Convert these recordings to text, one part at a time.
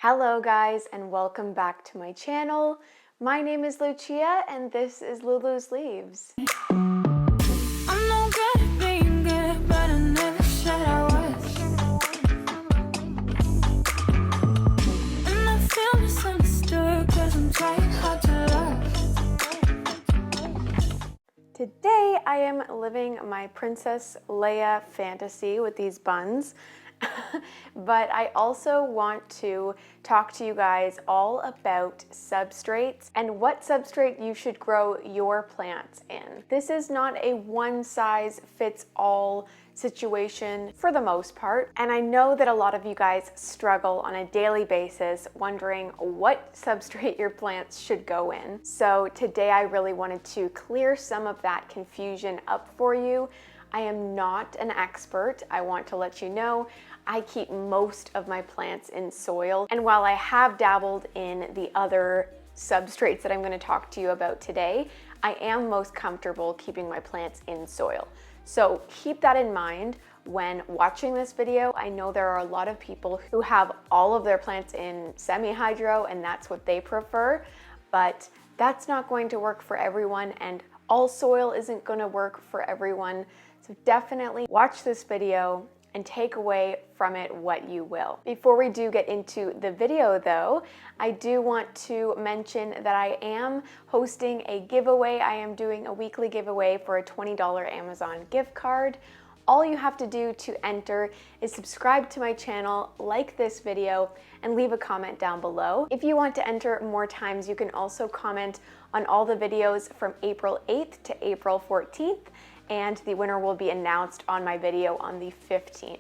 Hello guys and welcome back to my channel. My name is Lucia and this is Lulu's Leaves. I'm no good at being good, but I never said I was. And I feel misunderstood cause I'm trying hard to love. Today I am living my Princess Leia fantasy with these buns. But I also want to talk to you guys all about substrates and what substrate you should grow your plants in. This is not a one-size-fits-all situation for the most part, and I know that a lot of you guys struggle on a daily basis wondering what substrate your plants should go in. So today I really wanted to clear some of that confusion up for you. I am not an expert. I want to let you know I keep most of my plants in soil, and while I have dabbled in the other substrates that I'm going to talk to you about today, I am most comfortable keeping my plants in soil. So keep that in mind when watching this video. I know there are a lot of people who have all of their plants in semi-hydro and that's what they prefer, but that's not going to work for everyone, and all soil isn't going to work for everyone. So definitely watch this video and take away from it what you will. Before we do get into the video though, I do want to mention that I am hosting a giveaway. I am doing a weekly giveaway for a $20 Amazon gift card. All you have to do to enter is subscribe to my channel, like this video, and leave a comment down below. If you want to enter more times, you can also comment on all the videos from April 8th to April 14th, and the winner will be announced on my video on the 15th.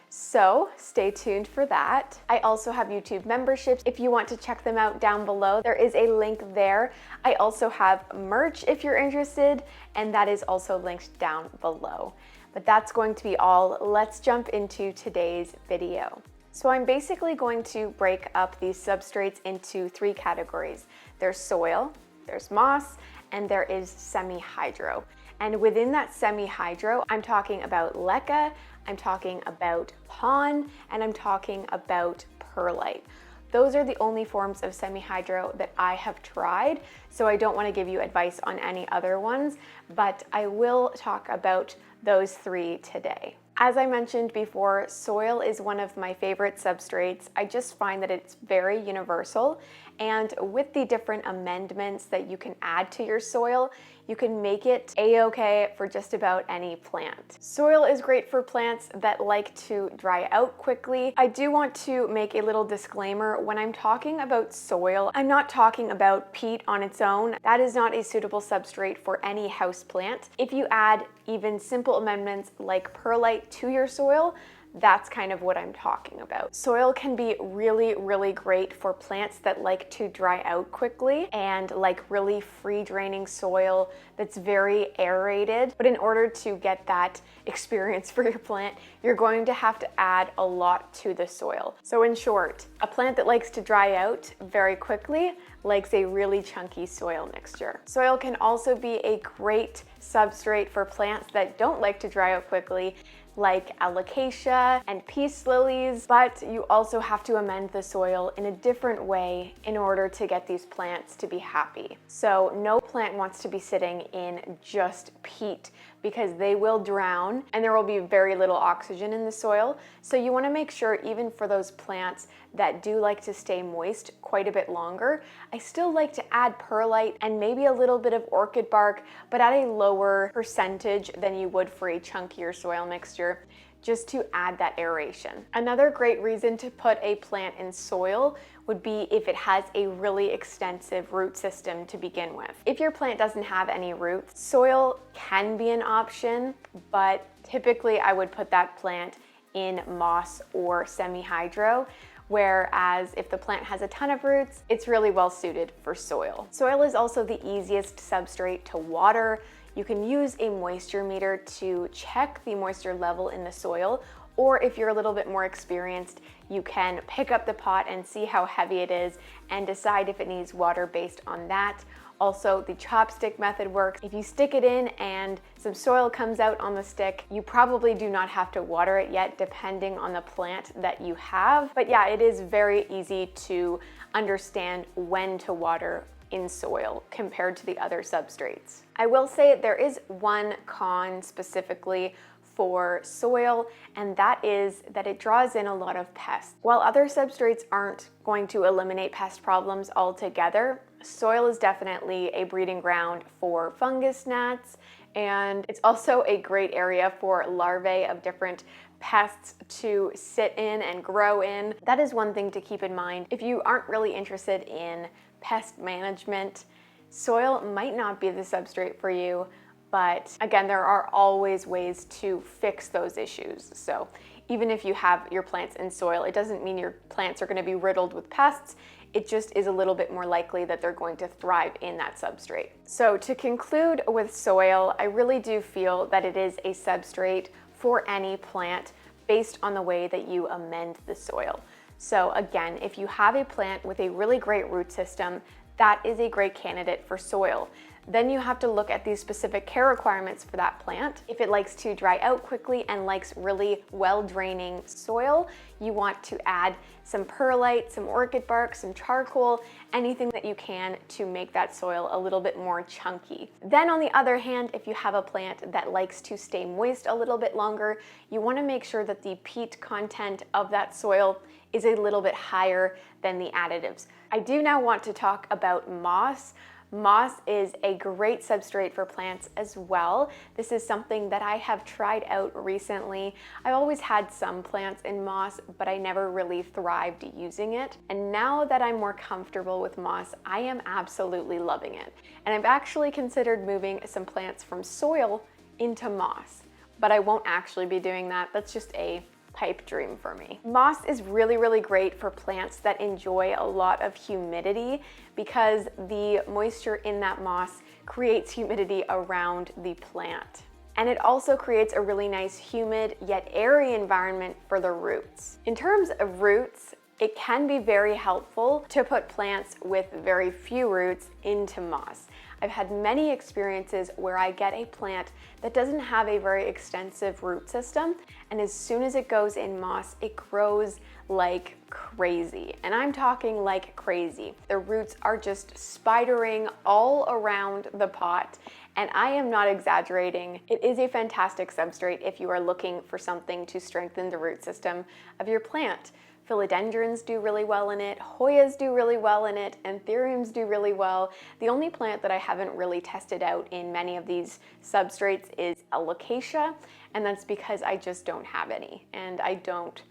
So stay tuned for that. I also have YouTube memberships. If you want to check them out down below, there is a link there. I also have merch if you're interested, and that is also linked down below. But that's going to be all. Let's jump into today's video. So I'm basically going to break up these substrates into three categories. There's soil, there's moss, and there is semi-hydro. And within that semi-hydro, I'm talking about leca, I'm talking about pon, and I'm talking about perlite. Those are the only forms of semi-hydro that I have tried, so I don't want to give you advice on any other ones, but I will talk about those three today. As I mentioned before, soil is one of my favorite substrates. I just find that it's very universal, and with the different amendments that you can add to your soil, you can make it a-okay for just about any plant. Soil is great for plants that like to dry out quickly. I do want to make a little disclaimer. When I'm talking about soil, I'm not talking about peat on its own. That is not a suitable substrate for any house plant. If you add even simple amendments like perlite to your soil, that's kind of what I'm talking about. Soil can be really, really great for plants that like to dry out quickly and like really free draining soil that's very aerated. But in order to get that experience for your plant, you're going to have to add a lot to the soil. So in short, a plant that likes to dry out very quickly likes a really chunky soil mixture. Soil can also be a great substrate for plants that don't like to dry out quickly, like alocasia and peace lilies, but you also have to amend the soil in a different way in order to get these plants to be happy. So no plant wants to be sitting in just peat because they will drown and there will be very little oxygen in the soil. So you want to make sure, even for those plants that do like to stay moist quite a bit longer, I still like to add perlite and maybe a little bit of orchid bark, but at a lower percentage than you would for a chunkier soil mixture, just to add that aeration. Another great reason to put a plant in soil would be if it has a really extensive root system to begin with. If your plant doesn't have any roots, soil can be an option, but typically I would put that plant in moss or semi-hydro, whereas if the plant has a ton of roots, it's really well suited for soil. Soil is also the easiest substrate to water. You can use a moisture meter to check the moisture level in the soil, Or if you're a little bit more experienced, you can pick up the pot and see how heavy it is and decide if it needs water based on that. Also, the chopstick method works. If you stick it in and some soil comes out on the stick, you probably do not have to water it yet, depending on the plant that you have. But yeah, it is very easy to understand when to water in soil compared to the other substrates. I will say there is one con specifically for soil, and that is that it draws in a lot of pests. While other substrates aren't going to eliminate pest problems altogether, soil is definitely a breeding ground for fungus gnats, and it's also a great area for larvae of different pests to sit in and grow in. That is one thing to keep in mind. If you aren't really interested in pest management, soil might not be the substrate for you. But again, there are always ways to fix those issues. So even if you have your plants in soil, it doesn't mean your plants are going to be riddled with pests. It just is a little bit more likely that they're going to thrive in that substrate. So to conclude with soil, I really do feel that it is a substrate for any plant based on the way that you amend the soil. So again, if you have a plant with a really great root system, that is a great candidate for soil. Then you have to look at these specific care requirements for that plant. If it likes to dry out quickly and likes really well draining soil, you want to add some perlite, some orchid bark, some charcoal, anything that you can to make that soil a little bit more chunky. Then on the other hand, if you have a plant that likes to stay moist a little bit longer, you want to make sure that the peat content of that soil is a little bit higher than the additives. I do now want to talk about moss. Moss is a great substrate for plants as well. This is something that I have tried out recently. I always had some plants in moss, but I never really thrived using it. And now that I'm more comfortable with moss, I am absolutely loving it. And I've actually considered moving some plants from soil into moss, but I won't actually be doing that. That's just a pipe dream for me. Moss is really, really great for plants that enjoy a lot of humidity because the moisture in that moss creates humidity around the plant. And it also creates a really nice humid yet airy environment for the roots. In terms of roots, it can be very helpful to put plants with very few roots into moss. I've had many experiences where I get a plant that doesn't have a very extensive root system, and as soon as it goes in moss, it grows like crazy. And I'm talking like crazy. The roots are just spidering all around the pot, and I am not exaggerating. It is a fantastic substrate if you are looking for something to strengthen the root system of your plant. Philodendrons do really well in it, Hoyas do really well in it, Anthuriums do really well. The only plant that I haven't really tested out in many of these substrates is Alocasia, and that's because I just don't have any, and I don't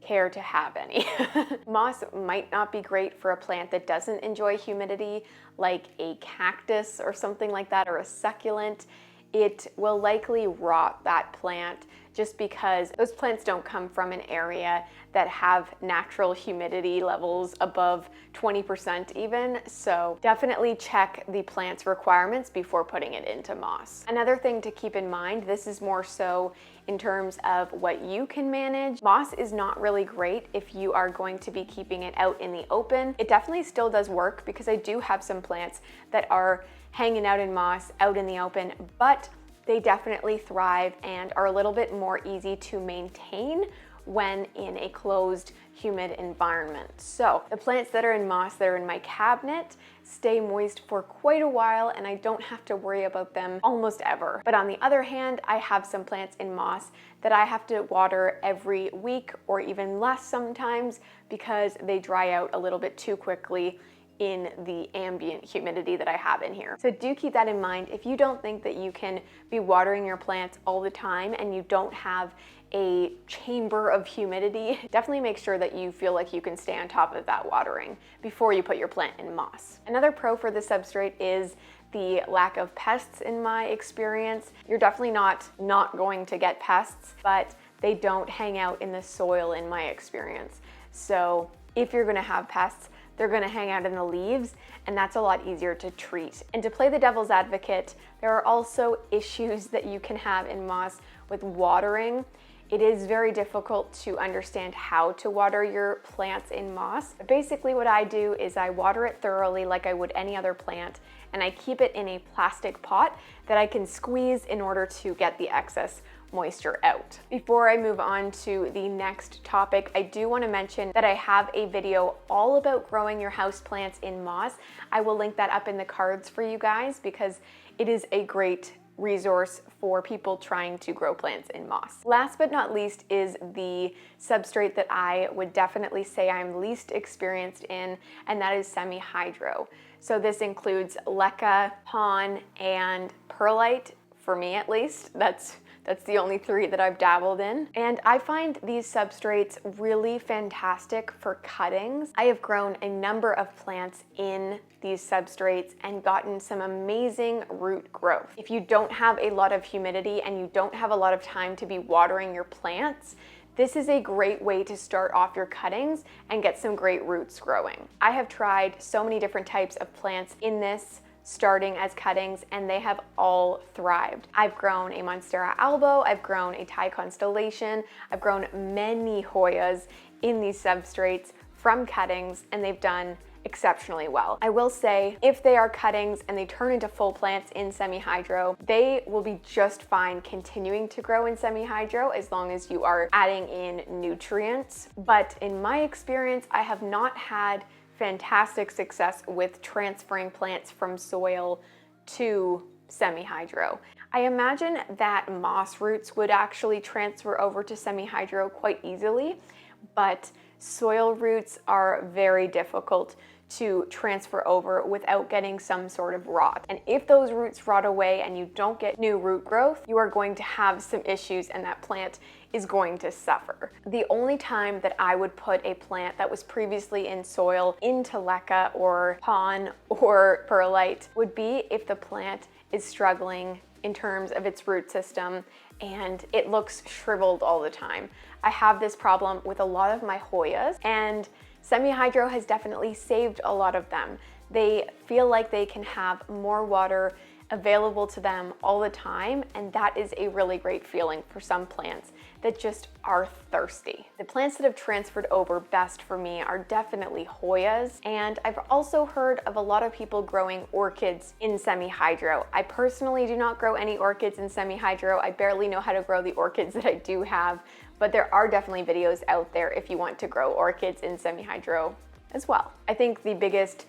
care to have any. Moss might not be great for a plant that doesn't enjoy humidity, like a cactus or something like that, or a succulent. It will likely rot that plant just because those plants don't come from an area that have natural humidity levels above 20% even. So definitely check the plant's requirements before putting it into moss. Another thing to keep in mind, this is more so in terms of what you can manage. Moss is not really great if you are going to be keeping it out in the open. It definitely still does work because I do have some plants that are hanging out in moss out in the open, but they definitely thrive and are a little bit more easy to maintain when in a closed, humid environment. So the plants that are in moss that are in my cabinet stay moist for quite a while, and I don't have to worry about them almost ever. But on the other hand, I have some plants in moss that I have to water every week or even less sometimes because they dry out a little bit too quickly in the ambient humidity that I have in here. So do keep that in mind. If you don't think that you can be watering your plants all the time and you don't have a chamber of humidity, definitely make sure that you feel like you can stay on top of that watering before you put your plant in moss. Another pro for the substrate is the lack of pests in my experience. You're definitely not going to get pests, but they don't hang out in the soil in my experience. So if you're gonna have pests, they're gonna hang out in the leaves, and that's a lot easier to treat. And to play the devil's advocate, there are also issues that you can have in moss with watering. it is very difficult to understand how to water your plants in moss. Basically what I do is I water it thoroughly like I would any other plant, and I keep it in a plastic pot that I can squeeze in order to get the excess moisture out. Before I move on to the next topic, I do want to mention that I have a video all about growing your houseplants in moss. I will link that up in the cards for you guys because it is a great resource for people trying to grow plants in moss. Last but not least is the substrate that I would definitely say I'm least experienced in, and that is semi-hydro. So this includes leca, pon, and perlite, for me at least. That's the only three that I've dabbled in. And I find these substrates really fantastic for cuttings. I have grown a number of plants in these substrates and gotten some amazing root growth. If you don't have a lot of humidity and you don't have a lot of time to be watering your plants, this is a great way to start off your cuttings and get some great roots growing. I have tried so many different types of plants in this starting as cuttings, and they have all thrived. I've grown a Monstera albo, I've grown a Thai constellation, I've grown many Hoyas in these substrates from cuttings, and they've done exceptionally well. I will say, if they are cuttings and they turn into full plants in semi-hydro, they will be just fine continuing to grow in semi-hydro as long as you are adding in nutrients. But in my experience, I have not had fantastic success with transferring plants from soil to semi-hydro. I imagine that moss roots would actually transfer over to semi-hydro quite easily, but soil roots are very difficult to transfer over without getting some sort of rot. And if those roots rot away and you don't get new root growth, you are going to have some issues and that plant is going to suffer. The only time that I would put a plant that was previously in soil into leca or pon or perlite would be if the plant is struggling in terms of its root system and it looks shriveled all the time. I have this problem with a lot of my Hoyas, and semi-hydro has definitely saved a lot of them. They feel like they can have more water available to them all the time, and that is a really great feeling for some plants that just are thirsty. The plants that have transferred over best for me are definitely Hoyas, and I've also heard of a lot of people growing orchids in semi-hydro. I personally do not grow any orchids in semi-hydro. I barely know how to grow the orchids that I do have, but there are definitely videos out there if you want to grow orchids in semi-hydro as well. I think the biggest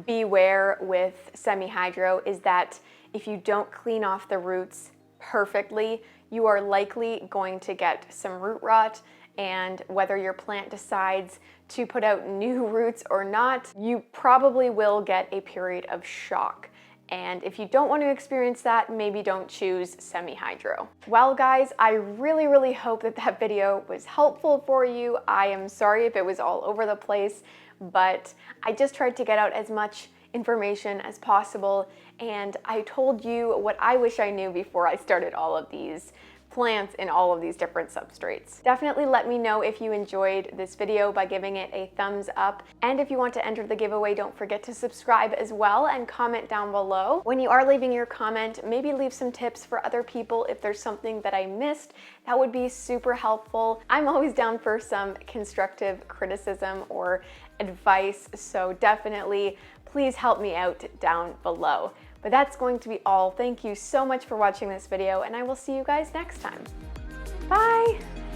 beware with semi-hydro is that if you don't clean off the roots perfectly, you are likely going to get some root rot, and whether your plant decides to put out new roots or not, you probably will get a period of shock. And if you don't want to experience that, maybe don't choose semi-hydro. Well guys, I really hope that that video was helpful for you. I am sorry if it was all over the place, but I just tried to get out as much information as possible, and I told you what I wish I knew before I started all of these plants in all of these different substrates. Definitely let me know if you enjoyed this video by giving it a thumbs up, and if you want to enter the giveaway, don't forget to subscribe as well and comment down below. When you are leaving your comment, maybe leave some tips for other people if there's something that I missed. That would be super helpful. I'm always down for some constructive criticism or advice, so definitely please help me out down below. But that's going to be all. Thank you so much for watching this video, and I will see you guys next time. Bye!